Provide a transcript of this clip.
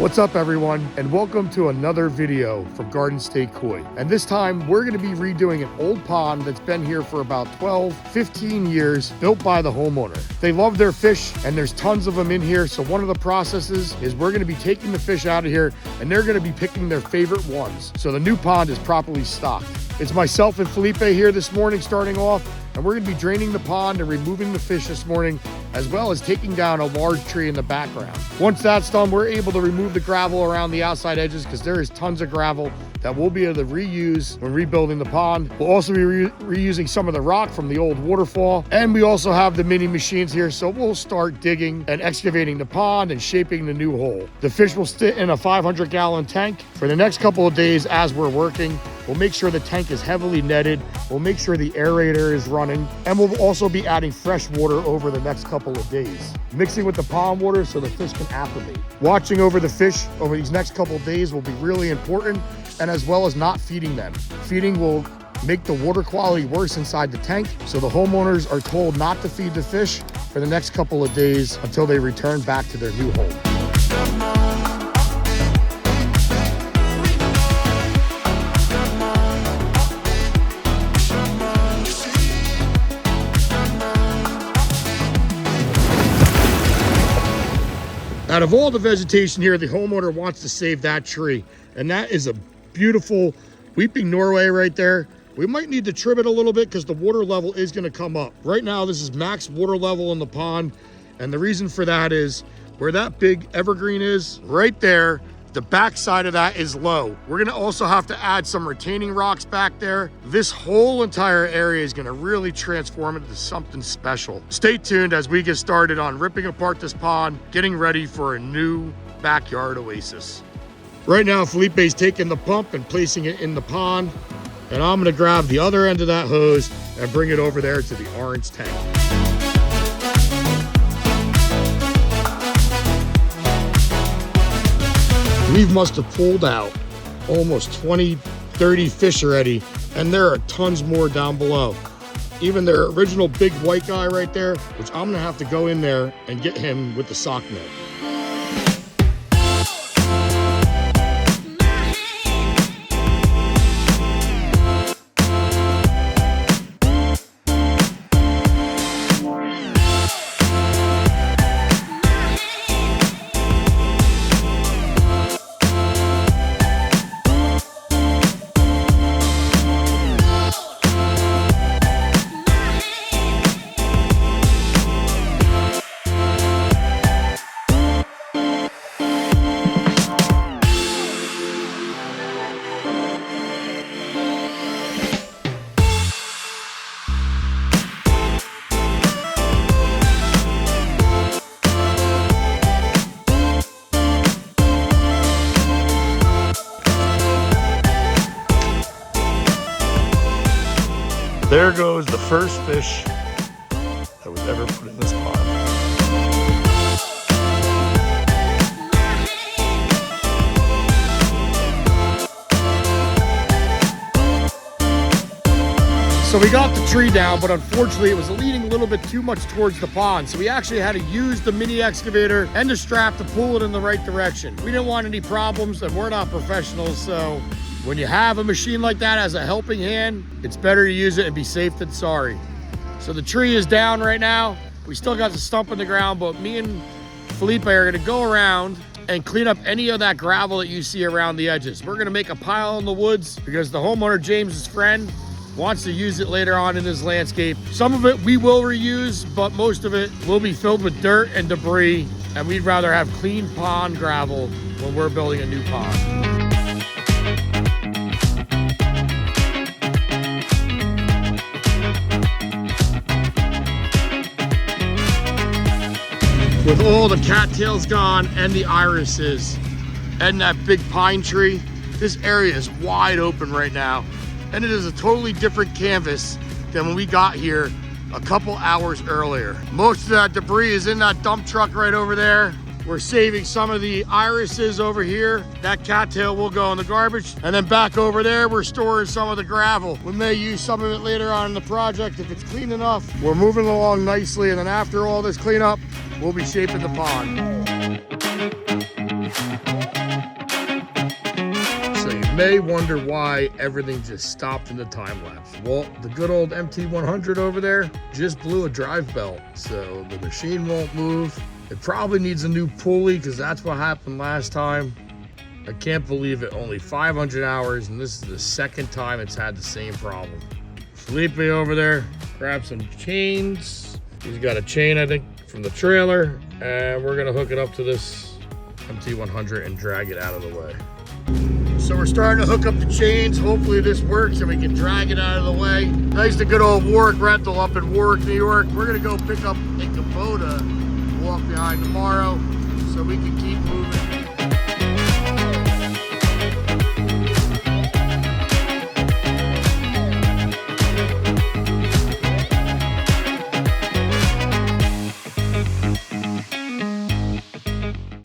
What's up everyone, and welcome to another video from Garden State Koi. And this time we're going to be redoing an old pond that's been here for about 15 years, built by the homeowner. They love their fish and there's tons of them in here. So one of the processes is we're going to be taking the fish out of here and they're going to be picking their favorite ones. So the new pond is properly stocked. It's myself and Felipe here this morning starting off, and we're going to be draining the pond and removing the fish this morning, as well as taking down a large tree in the background. Once that's done, we're able to remove the gravel around the outside edges because there is tons of gravel that we'll be able to reuse when rebuilding the pond. We'll also be reusing some of the rock from the old waterfall, and we also have the mini machines here, so we'll start digging and excavating the pond and shaping the new hole. The fish will sit in a 500-gallon tank for the next couple of days as we're working. We'll make sure the tank is heavily netted. We'll make sure the aerator is running, and we'll also be adding fresh water over the next couple of days, mixing with the pond water so the fish can acclimate. Watching over the fish over these next couple of days will be really important, and as well as not feeding them. Feeding will make the water quality worse inside the tank, so the homeowners are told not to feed the fish for the next couple of days until they return back to their new home. Out of all the vegetation here, the homeowner wants to save that tree, and that is a beautiful weeping Norway right there. We might need to trim it a little bit because the water level is going to come up. Right now, this is max water level in the pond, and the reason for that is where that big evergreen is, right there, the back side of that is low. We're going to also have to add some retaining rocks back there. This whole entire area is going to really transform into something special. Stay tuned as we get started on ripping apart this pond, getting ready for a new backyard oasis. Right now, Felipe's taking the pump and placing it in the pond, and I'm going to grab the other end of that hose and bring it over there to the orange tank. We must have pulled out almost 20, 30 fish already, and there are tons more down below. Even their original big white guy right there, which I'm gonna have to go in there and get him with the sock net. There goes the first fish that was ever put in this pond. So we got the tree down, but unfortunately it was leaning a little bit too much towards the pond. So we actually had to use the mini excavator and the strap to pull it in the right direction. We didn't want any problems, and we're not professionals, so when you have a machine like that as a helping hand, it's better to use it and be safe than sorry. So the tree is down right now. We still got the stump in the ground, but me and Felipe are gonna go around and clean up any of that gravel that you see around the edges. We're gonna make a pile in the woods because the homeowner, James's friend, wants to use it later on in his landscape. Some of it we will reuse, but most of it will be filled with dirt and debris, and we'd rather have clean pond gravel when we're building a new pond. With all the cattails gone and the irises and that big pine tree, this area is wide open right now. And it is a totally different canvas than when we got here a couple hours earlier. Most of that debris is in that dump truck right over there. We're saving some of the irises over here. That cattail will go in the garbage. And then back over there, we're storing some of the gravel. We may use some of it later on in the project if it's clean enough. We're moving along nicely, and then after all this cleanup, we'll be shaping the pond. So you may wonder why everything just stopped in the time lapse. Well, the good old MT100 over there just blew a drive belt, so the machine won't move. It probably needs a new pulley because that's what happened last time. I can't believe it, only 500 hours, and this is the second time it's had the same problem. Felipe over there, grab some chains. He's got a chain, I think, from the trailer, and we're gonna hook it up to this MT100 and drag it out of the way. So we're starting to hook up the chains. Hopefully this works and we can drag it out of the way. Thanks to good old Warwick Rental up in Warwick, New York. We're gonna go pick up a Kubota, walk behind tomorrow, so we can keep